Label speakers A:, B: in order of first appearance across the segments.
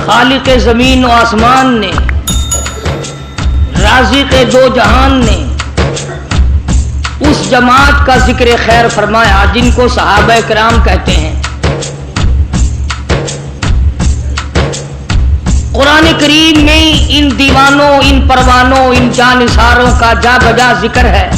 A: खालिक ज़मीन व आसमान ने, राज़िक़ दो जहान ने उस जमात का जिक्र खैर फरमाया जिनको सहाबा किराम कहते हैं। कुरान करीम में इन दीवानों, इन परवानों, इन जानिसारों का जा बजा जिक्र है।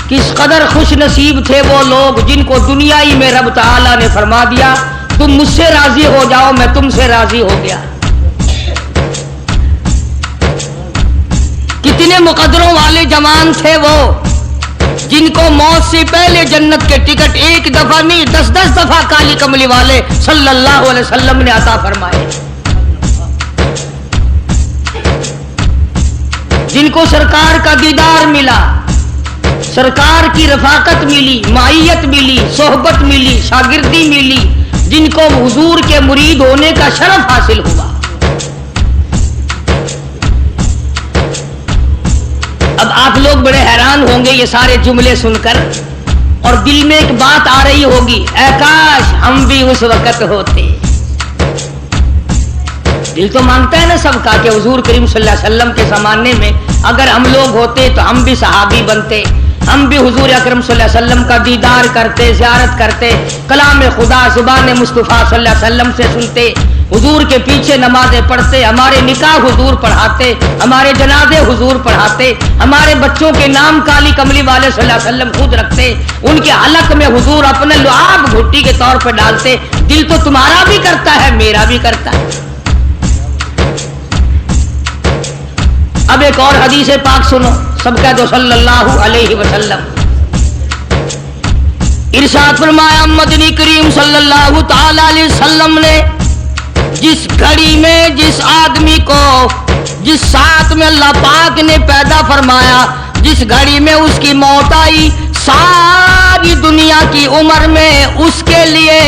A: किस कदर खुश नसीब थे वो लोग जिनको दुनियाई में रब ताला ने फरमा दिया तुम मुझसे राजी हो जाओ, मैं तुमसे राजी हो गया। कितने मुकद्दरों वाले जवान थे वो जिनको मौत से पहले जन्नत के टिकट एक दफा नहीं 10-10 दफा काली कमली वाले सल्लल्लाहु अलैहि वसल्लम ने अता फरमाए। जिनको सरकार का दीदार मिला, सरकार की रफाकत मिली, माइयत मिली, सोहबत मिली, शागिर्दी मिली, जिनको हुजूर के मुरीद होने का शरफ हासिल हुआ। अब आप लोग बड़े हैरान होंगे ये सारे जुमले सुनकर और दिल में एक बात आ रही होगी, ऐ काश हम भी उस वक्त होते। दिल तो मांगता है ना सबका कि हुजूर करीम सल्लल्लाहु अलैहि वसल्लम के जमाने में अगर हम लोग होते तो हम भी सहाबी बनते, हम भी हुजूर अकरम सल्लल्लाहु अलैहि वसल्लम का दीदार करते, ज़ियारत करते, कलाम खुदा ज़ुबान मुस्तफ़ा सल्लल्लाहु अलैहि वसल्लम से सुनते, हुजूर के पीछे नमाजें पढ़ते, हमारे निकाह हुजूर पढ़ाते, हमारे जनाजे हुजूर पढ़ाते, हमारे बच्चों के नाम काली कमली वाले सल्लल्लाहु अलैहि वसल्लम खुद रखते, उनके हलक में हुजूर अपने लुआब घुट्टी के तौर पर डालते। दिल तो तुम्हारा भी करता है, मेरा भी करता है। अब एक और हदीस पाक सुनो, सब कह दो सल्लल्लाहु अलैहि वसल्लम। इरशाद फरमाया मदनी करीम सल्लल्लाहु ताला अलैहि वसल्लम ने जिस घड़ी में जिस आदमी को जिस साथ में अल्लाह पाक ने पैदा फरमाया, जिस घड़ी में उसकी मौत आई, सारी दुनिया की उम्र में उसके लिए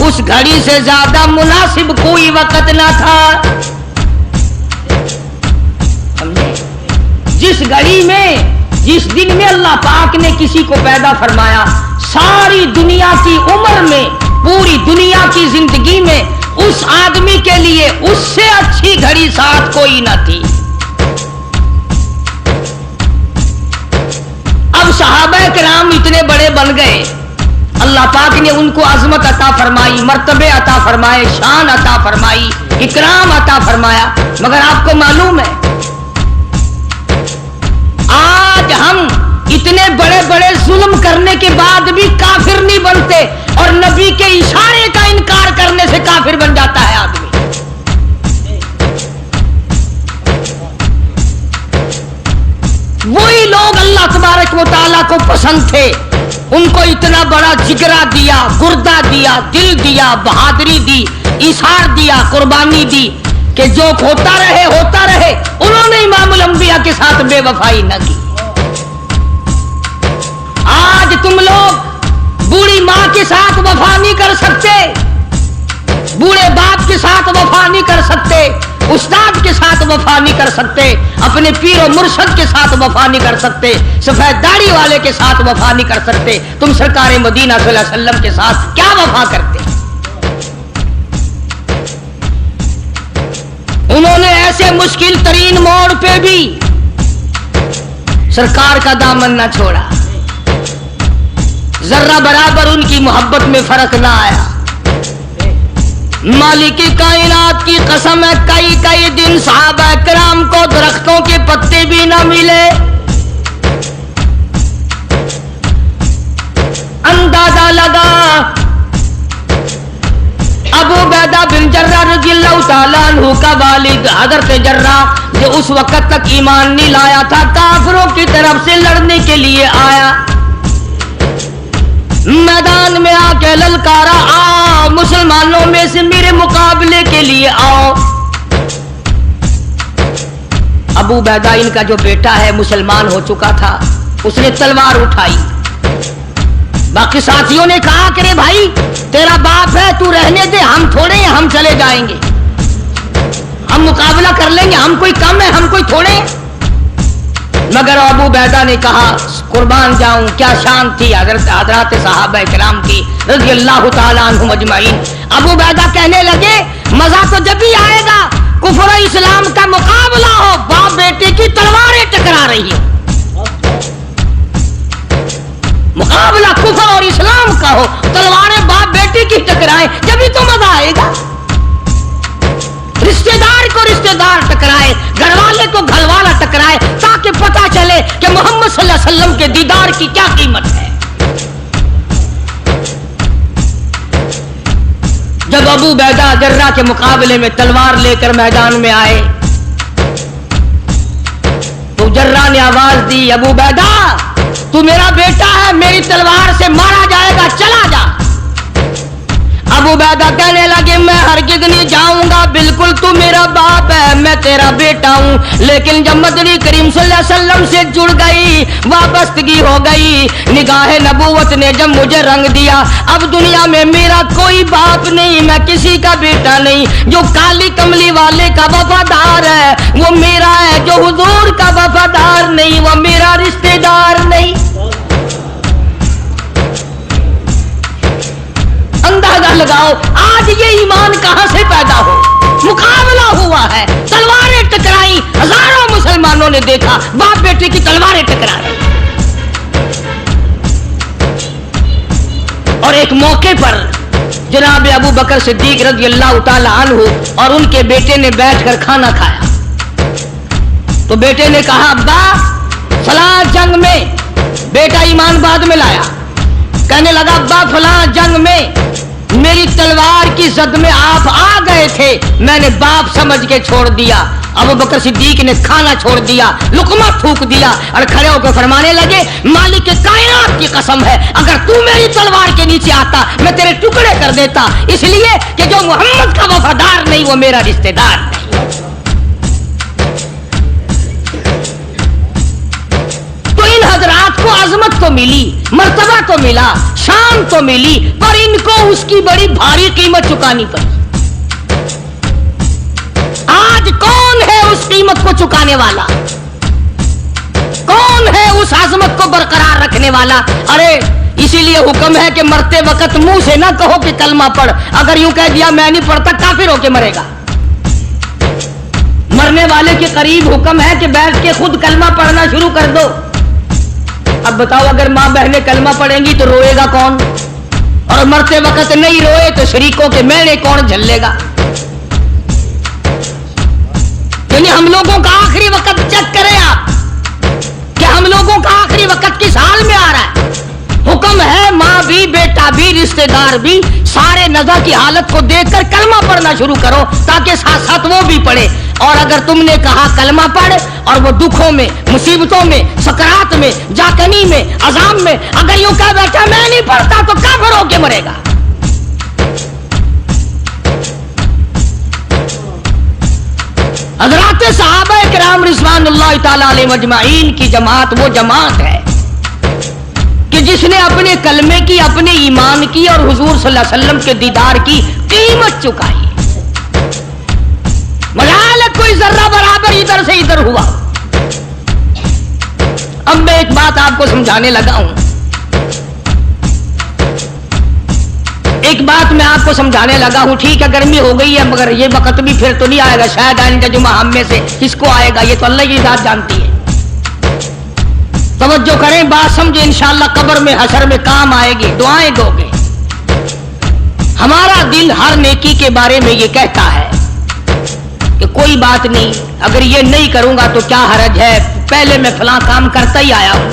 A: उस घड़ी से ज्यादा मुनासिब कोई वक्त ना था। जिस घड़ी में जिस दिन में अल्लाह पाक ने किसी को पैदा फरमाया, सारी दुनिया की उम्र में, पूरी दुनिया की जिंदगी में उस आदमी के लिए उससे अच्छी घड़ी साथ कोई न थी। अब सहाबा किराम इतने बड़े बन गए, अल्लाह पाक ने उनको अजमत अता फरमाई, मर्तबे अता फरमाए, शान अता फरमाई, इकराम अता फरमाया। मगर आपको मालूम है आज हम इतने बड़े बड़े जुल्म करने के बाद भी काफिर नहीं बनते और नबी के इशारे का इनकार करने से काफिर बन जाता है आदमी। वही लोग अल्लाह तबारक व तआला को पसंद थे, उनको इतना बड़ा जिगरा दिया, गुर्दा दिया, दिल दिया, बहादुरी दी, इशार दिया, कुर्बानी दी कि जो होता रहे। उन्होंने इमामुल अंबिया के साथ बेवफाई न की। आज तुम लोग बूढ़ी माँ के साथ वफा नहीं कर सकते, बूढ़े बाप के साथ वफा नहीं कर सकते, उस्ताद के साथ वफा नहीं कर सकते, अपने पीर और मुर्शद के साथ वफा नहीं कर सकते, सफेद दाढ़ी वाले के साथ वफा नहीं कर सकते। तुम सरकार मदीना सल्लल्लाहु अलैहि वसल्लम के साथ क्या वफा करते? उन्होंने ऐसे मुश्किल तरीन मोड़ पे भी सरकार का दामन न छोड़ा, जर्रा बराबर उनकी मोहब्बत में फर्क ना आया। मालिक कायनात की कसम है, कई कई दिन सहाबा किराम को दरख्तों के पत्ते भी ना मिले। अंदाजा लगा अबू उबैदा बिन जर्रा रज़ियल्लाहु ताला अन्हु का वालिद हज़रत जर्रा जो उस वक्त तक ईमान नहीं लाया था, काफिरों की तरफ से लड़ने के लिए आया, मैदान में आके ललकारा, आओ मुसलमानों में से मेरे मुकाबले के लिए आओ। अबू उबैदा इनका जो बेटा है मुसलमान हो चुका था, उसने तलवार उठाई। बाकी साथियों ने कहा कि रे भाई तेरा बाप है, तू रहने दे, हम थोड़े हैं, हम चले जाएंगे, हम मुकाबला कर लेंगे, हम कोई कम है, हम कोई थोड़े हैं। मगर अबू बैदा ने कहा कुर्बान जाऊं, क्या शान थी हजरत सहाबा किराम की रज़ियल्लाहु ताला अन्हुम अजमाइन। अबू बैदा कहने लगे मजा तो जब भी आएगा कुफर और इस्लाम का मुकाबला हो, बाप बेटे की तलवारें टकरा रही हो, मुकाबला कुफर और इस्लाम का हो, तलवारें बाप बेटे की टकराए, जब भी तो मजा आएगा। रिश्तेदार को रिश्तेदार टकराए, घरवाले को घरवाला टकराए, ताकि पता चले कि मोहम्मद सल्लल्लाहु अलैहि वसल्लम के दीदार की क्या कीमत है। जब अबू बैदा जर्रा के मुकाबले में तलवार लेकर मैदान में आए तो जर्रा ने आवाज दी, अबू बैदा तू मेरा बेटा है, मेरी तलवार से मारा जाएगा, चला जा। अबू बैदा कहने लगे मैं हरगिज़ नहीं जाऊंगा, बिल्कुल तू मेरा बाप है, मैं तेरा बेटा हूं। लेकिन जब मदनी करीम सल्लल्लाहु अलैहि वसल्लम से जुड़ गई, वाबस्तगी हो गई, निगाह नबूवत ने जब मुझे रंग दिया, अब दुनिया में मेरा कोई बाप नहीं, मैं किसी का बेटा नहीं। जो काली कमली वाले का वफादार है वो मेरा है, जो हुजूर का वफादार नहीं वो मेरा रिश्तेदार नहीं। अंदाजा लगाओ आज ये ईमान कहां से पैदा हो। मुकाबला हुआ है, तलवारें टकराई, हजारों मुसलमानों ने देखा बाप बेटे की तलवारें टकरा रही। और एक मौके पर जनाब अबू बकर सिद्दीक रज़ियल्लाहु ताला अन्हु और उनके बेटे ने बैठकर खाना खाया तो बेटे ने कहा अब्बा फलां जंग में, बेटा ईमान बाद में लाया, कहने लगा अब्बा फलां जंग में मेरी तलवार की जद में आप आ गए थे, मैंने बाप समझ के छोड़ दिया। अबू बकर सिद्दीक ने खाना छोड़ दिया, लुकमा थूक दिया और खड़े होकर फरमाने लगे मालिक कायनात की कसम है अगर तू मेरी तलवार के नीचे आता मैं तेरे टुकड़े कर देता, इसलिए कि जो मोहम्मद का वफादार नहीं वो मेरा रिश्तेदार नहीं। तो इन हजरात को अजमत तो मिली, मर्तबा तो मिला, शान तो मिली, पर इनको उसकी बड़ी भारी कीमत चुकानी पड़ी। आज कौन है उस कीमत को चुकाने वाला, कौन है उस अजमत को बरकरार रखने वाला? अरे इसीलिए हुक्म है कि मरते वक्त मुंह से ना कहो कि कलमा पढ़, अगर यूं कह दिया मैं नहीं पढ़ता काफिर होके मरेगा। मरने वाले के करीब हुक्म है कि बैठ के खुद कलमा पढ़ना शुरू कर दो। अब बताओ अगर माँ बहनें कलमा पढ़ेंगी तो रोएगा कौन, और मरते वक्त नहीं रोए तो शरीकों के मेले कौन झल्लेगा? यानी हम लोगों का आखिरी वक्त चेक करें आप कि हम लोगों का आखिरी वक्त किस हाल में आ रहा है। हुक्म है माँ भी, बेटा भी, रिश्तेदार भी, सारे नज़र की हालत को देखकर कलमा पढ़ना शुरू करो ताकि साथ साथ वो भी पढ़े। और अगर तुमने कहा कलमा पढ़ और वो दुखों में, मुसीबतों में, सकरात में, जाकनी में, अजाम में अगर यूं कह बैठा मैं नहीं पढ़ता तो काफिर होके मरेगा। हज़रात सहाबा किराम रिज़वानुल्लाह ताला अलैहिम अजमाइन की जमात वो जमात है कि जिसने अपने कलमे की, अपने ईमान की और हुजूर सल्लल्लाहु अलैहि वसल्लम के दीदार की कीमत चुकाई। मजाल कोई जर्रा बराबर इधर से इधर हुआ। अब मैं एक बात आपको समझाने लगा हूं, एक बात मैं आपको समझाने लगा हूं। ठीक है गर्मी हो गई है मगर ये वक्त भी फिर तो नहीं आएगा, शायद आइंदा जुमा हम में से किसको आएगा ये तो अल्लाह की जात जानती है। तवज्जो करें, बात समझे, इंशाअल्लाह कब्र में हशर में काम आएगी, दुआएं दोगे। हमारा दिल हर नेकी के बारे में ये कहता है कि कोई बात नहीं, अगर ये नहीं करूंगा तो क्या हरज है, पहले मैं फलां काम करता ही आया हूं।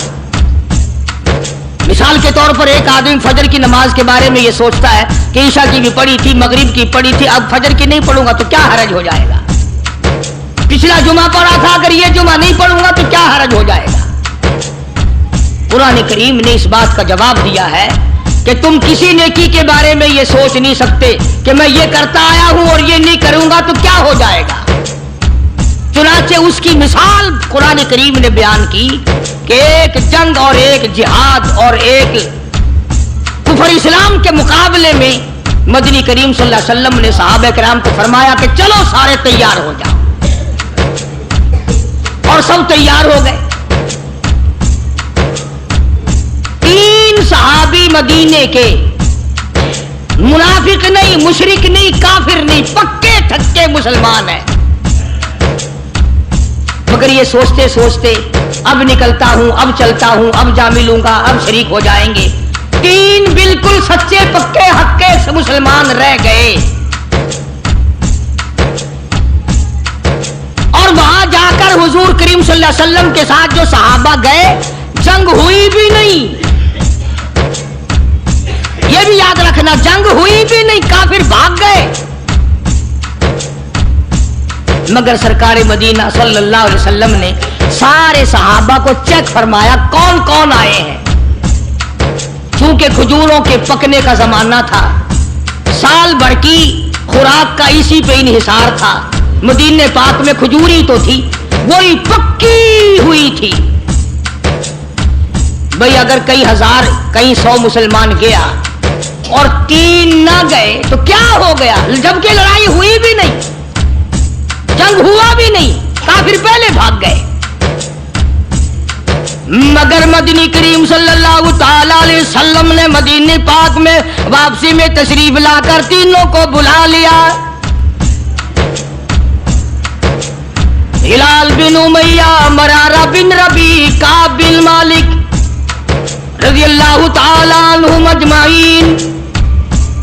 A: मिसाल के तौर पर एक आदमी फजर की नमाज के बारे में ये सोचता है कि ईशा की भी पढ़ी थी, मगरिब की पढ़ी थी, अब फजर की नहीं पढ़ूंगा तो क्या हरज हो जाएगा। पिछला जुमा पढ़ा था, अगर ये जुमा नहीं पढ़ूंगा तो क्या हरज हो जाएगा। कुरान करीम ने इस बात का जवाब दिया है कि तुम किसी नेकी के बारे में ये सोच नहीं सकते कि मैं ये करता आया हूं और ये नहीं करूंगा तो क्या हो जाएगा। चुनाचे उसकी मिसाल कुरान करीम ने बयान की कि एक जंग और एक जिहाद और एक कुफर इस्लाम के मुकाबले में मदनी करीम सल्लल्लाहु अलैहि वसल्लम ने सहाबा किराम को फरमाया कि चलो सारे तैयार हो जाओ, और सब तैयार हो गए। तीन सहाबी मदीने के, मुनाफिक नहीं, मुशरिक नहीं, काफिर नहीं, पक्के थक्के मुसलमान है। मगर ये सोचते सोचते अब निकलता हूं, अब चलता हूं, अब जा मिलूंगा, अब शरीक हो जाएंगे। तीन बिल्कुल सच्चे पक्के हक्के मुसलमान रह गए और वहां जाकर हुजूर करीम सल्लल्लाहु अलैहि वसल्लम के साथ जो सहाबा गए, जंग हुई भी नहीं। ये भी याद रखना, जंग हुई भी नहीं, काफिर भाग गए। मगर सरकार मदीना सल्लल्लाहु अलैहि वसल्लम ने सारे सहाबा को चेक फरमाया कौन कौन आए हैं। चूंकि खजूरों के पकने का जमाना था, साल भर की खुराक का इसी पे इन्हिसार था। मदीने पाक में खजूरी तो थी, वही पक्की हुई थी। भाई अगर कई हजार कई 100 मुसलमान गया और 3 ना गए तो क्या हो गया? जबकि लड़ाई हुई भी नहीं, जंग हुआ भी नहीं, काफिर पहले भाग गए। मगर मदनी करीम सल्लल्लाहु ताला अलैहि वसल्लम ने मदीने पाक में वापसी में तशरीफ लाकर तीनों को बुला लिया। हिलाल बिन उमैया, मरारा बिन रबी, काब बिन मालिक रज़ियल्लाहु ताला अन्हुम अजमाइन,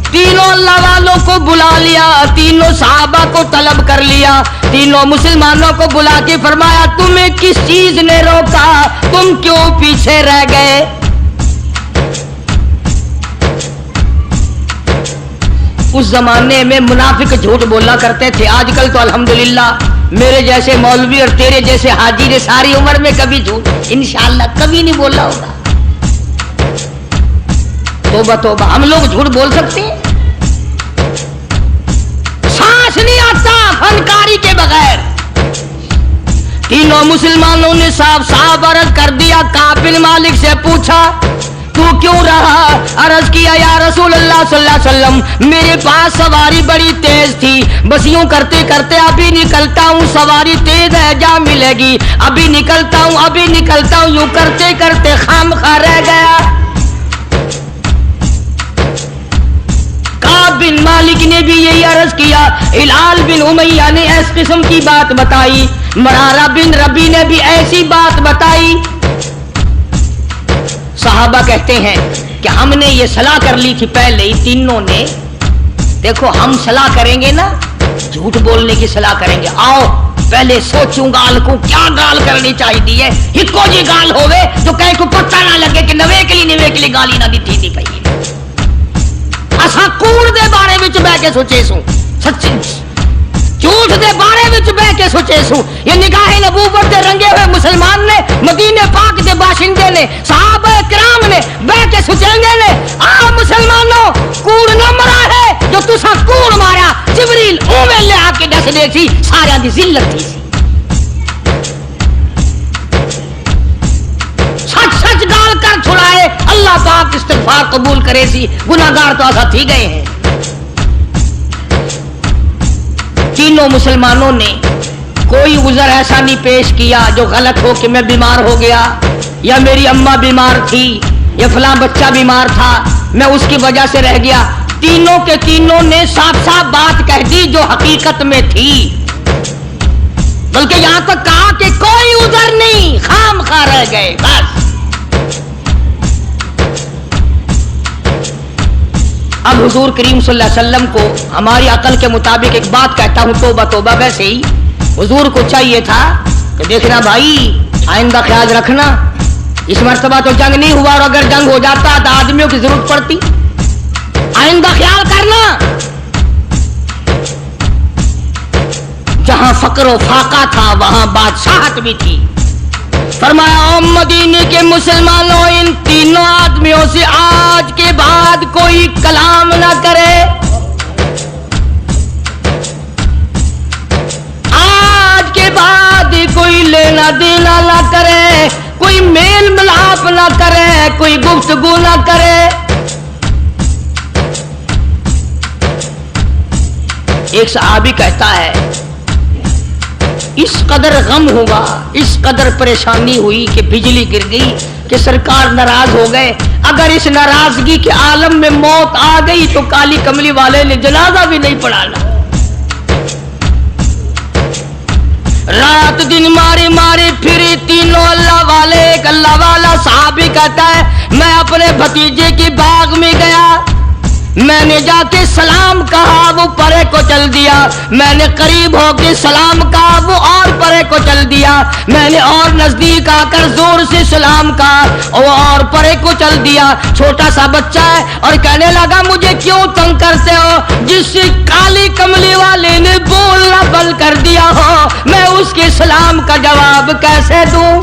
A: तीनों अल्लाह वालों को बुला लिया, तीनों सहाबा को तलब कर लिया, तीनों मुसलमानों को बुला के फरमाया तुम्हें किस चीज ने रोका, तुम क्यों पीछे रह गए? उस जमाने में मुनाफिक झूठ बोला करते थे। आजकल तो अल्हम्दुलिल्लाह मेरे जैसे मौलवी और तेरे जैसे हाजी ने सारी उम्र में कभी झूठ इंशाअल्लाह कभी नहीं बोला होगा। तोबा तोबा, हम लोग झूठ बोल सकते हैं? सांस नहीं आता फनकारी के बगैर। तीनों मुसलमानों ने साफ साफ अर्ज कर दिया। काबिल मालिक से पूछा तू क्यों रहा? अर्ज किया या रसूल अल्लाह सल्लल्लाहु अलैहि वसल्लम मेरे पास सवारी बड़ी तेज थी, बस यूं करते करते अभी निकलता हूँ, सवारी तेज है जा मिलेगी, अभी निकलता हूँ, अभी निकलता हूँ, यूं करते करते खामखा रह गया। काब बिन मालिक ने भी यही अर्ज किया। हिलाल बिन उमैया ने इस किस्म की बात बताई। मरारा बिन रबी ने भी ऐसी बात बताई। सहाबा कहते हैं कि हमने ये सलाह कर ली थी पहले ही तीनों ने। देखो हम सलाह करेंगे ना, झूठ बोलने की सलाह करेंगे। आओ पहले सोचूं गाल को क्या गाल करनी चाहिए। हिको जी गाल होवे तो कहीं को पता ना लगे कि नवे के लिए गाली ना दी थी पई। असा कूड़ दे बारे में बह के सोचे सू, सच्ची झूठ दे बारे में बह के सोचे सू। ये निगाहे नबूवत दे रंगे हुए मुसलमान ने, मदीने पाक दे बाशिंदे ने, सहाबा किराम ने बह के सोचेंगे ने आ मुसलमानों कूड़ न मरा है जो तुसा कूड़ मारा। जिब्रील उवे ले आके दस दे सी सारियां दी जिल्लत थी। सच सच गाल कर छुड़ाए, अल्लाह पाक इस्तिगफार कबूल करे सी। गुनाहगार तो ऐसा थी गए हैं। तीनों मुसलमानों ने कोई उज़र ऐसा नहीं पेश किया जो गलत हो कि मैं बीमार हो गया या मेरी अम्मा बीमार थी या फलां बच्चा बीमार था मैं उसकी वजह से रह गया। तीनों के तीनों ने साफ साफ बात कह दी जो हकीकत में थी। बल्कि यहां तक कहा कि कोई उज़र नहीं, खामखा रह गए बस। अब हुजूर करीम सल्लल्लाहु अलैहि वसल्लम को हमारी अकल के मुताबिक एक बात कहता हूं, तौबा तौबा, वैसे ही हुजूर को चाहिए था कि देखना भाई आइंदा ख्याल रखना, इस मर्तबा तो जंग नहीं हुआ और अगर जंग हो जाता तो आदमियों की जरूरत पड़ती, आइंदा ख्याल करना। जहां फक्र व फाका था वहां बादशाहत भी थी। फरमाया ओ मदीने के मुसलमानों, इन तीनों आदमियों से आज के बाद कोई कलाम ना करे। आज के बाद कोई लेना देना ना करे, कोई मेल मिलाप ना करे, कोई गुफ्तगू ना करे। एक सहाबी कहता है इस कदर गम हुआ, इस कदर परेशानी हुई कि बिजली गिर गई, کہ سرکار ناراض ہو گئے. اگر اس ناراضگی کے عالم میں موت آ گئی تو کالی کملی والے نے جنازہ بھی نہیں پڑھانا. رات دن مارے مارے پھرے تینوں اللہ والے. ایک اللہ والا صحابی کہتا ہے میں اپنے بھتیجے کی باغ میں گیا, میں نے جا کے سلام کہا, وہ پرے کو چل دیا. میں نے قریب ہو کے سلام کہا, وہ اور پرے کو چل دیا. میں نے اور نزدیک آ کر زور سے سلام کہا, وہ اور پرے کو چل دیا. چھوٹا سا بچہ ہے اور کہنے لگا مجھے کیوں تنگ کرتے ہو, جس کالی کملی والے نے بولنا بند کر دیا ہو میں اس کے سلام کا جواب کیسے دوں.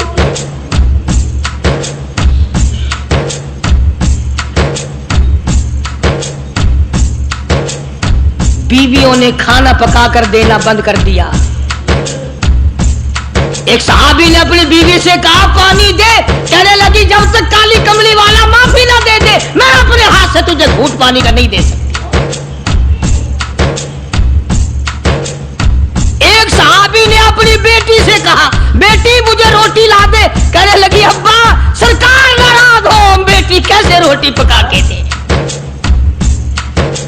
A: بیویوں نے کھانا پکا کر دینا بند کر دیا. ایک صحابی نے اپنی بیوی سے کہا پانی دے, کہنے لگی جب تک کالی کملی والا معافی نہ دے دے میں اپنے ہاتھ سے تجھے گھونٹ پانی کا نہیں دے سکتی. ایک صحابی نے اپنی بیٹی سے کہا بیٹی مجھے روٹی لا دے, کہنے لگی ابا سرکار ناراض ہو, بیٹی کیسے روٹی پکا کے دے.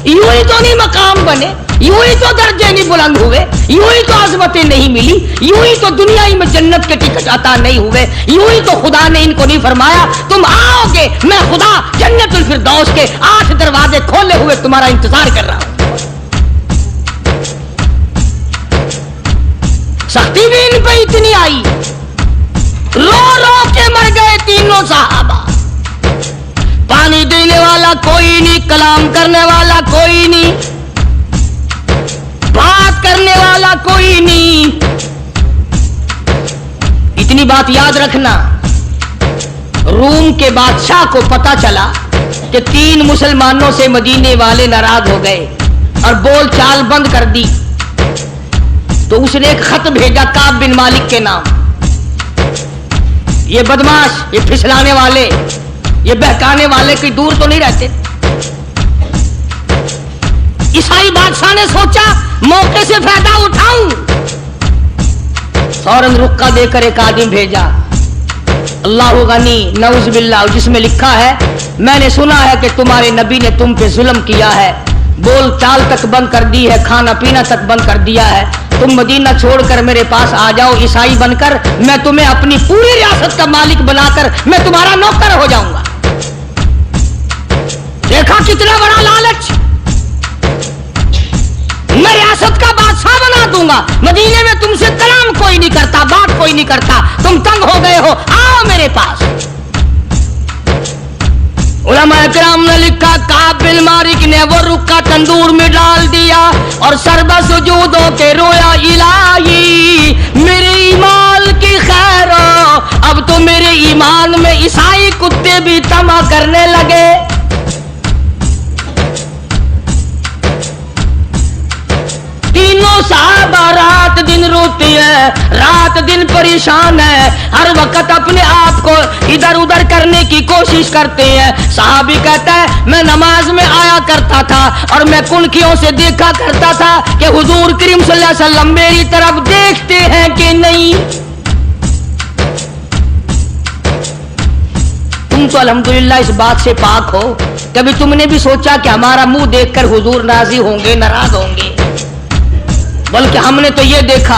A: یوں ہی تو نہیں مقام بنے, یوں ہی تو درجے نہیں بلند ہوئے, یوں ہی تو عظمتیں نہیں ملی, یوں ہی تو دنیا ہی میں جنت کے ٹکٹ عطا نہیں ہوئے, یوں ہی تو خدا نے ان کو نہیں فرمایا تم آؤ گے میں خدا جنت الفردوس کے 8 دروازے کھولے ہوئے تمہارا انتظار کر رہا ہوں. سختی بھی ان پہ اتنی آئی, رو رو کے مر گئے تینوں صحابہ. پانی دینے والا کوئی نہیں, کلام کرنے والا کوئی نہیں, بات کرنے والا کوئی نہیں. اتنی بات یاد رکھنا, روم کے بادشاہ کو پتا چلا کہ 3 مسلمانوں سے مدینے والے ناراض ہو گئے اور بول چال بند کر دی, تو اس نے ایک خط بھیجا کعب بن مالک کے نام. یہ بدماش, یہ پھسلانے والے, یہ بہکانے والے کوئی دور تو نہیں رہتے. عیسائی بادشاہ نے سوچا موقع سے فائدہ اٹھاؤں, فوراً رکا دے کر ایک آدمی بھیجا, اللہ غنی نعوذ باللہ, جس میں لکھا ہے میں نے سنا ہے کہ تمہارے نبی نے تم پہ ظلم کیا ہے, بول چال تک بند کر دی ہے, کھانا پینا تک بند کر دیا ہے, تم مدینہ چھوڑ کر میرے پاس آ جاؤ عیسائی بن کر, میں تمہیں اپنی پوری ریاست کا مالک بنا کر میں تمہارا نوکر ہو جاؤں گا. دیکھا کتنا بڑا لالچ, میں ریاست کا بادشاہ بنا دوں گا, مدینے میں تم سے کلام کوئی نہیں کرتا, بات کوئی نہیں کرتا, تم تنگ ہو گئے ہو, آؤ میرے پاس. علماء کرام نے لکھا کعب بن مالک نے وہ رکا تندور میں ڈال دیا اور سربا سجود ہو کے رویا الہی میرے ایمان کی خیر ہو, اب تو میرے ایمان میں عیسائی کتے بھی طمع کرنے لگے. تینوں صحابہ رات دن روتی ہے, رات دن پریشان ہے, ہر وقت اپنے آپ کو ادھر ادھر کرنے کی کوشش کرتے ہیں. صحابی کہتا ہے میں نماز میں آیا کرتا تھا اور میں کنکھیوں سے دیکھا کرتا تھا کہ حضور کریم صلی اللہ علیہ وسلم میری طرف دیکھتے ہیں کہ نہیں. تم تو الحمدللہ اس بات سے پاک ہو, کبھی تم نے بھی سوچا کہ ہمارا منہ دیکھ کر حضور راضی ہوں گے, ناراض ہوں گے؟ بلکہ ہم نے تو یہ دیکھا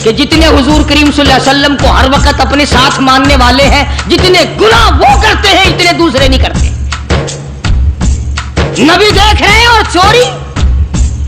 A: کہ جتنے حضور کریم صلی اللہ علیہ وسلم کو ہر وقت اپنے ساتھ ماننے والے ہیں, جتنے گناہ وہ کرتے ہیں اتنے دوسرے نہیں کرتے. نبی دیکھ رہے ہیں اور چوری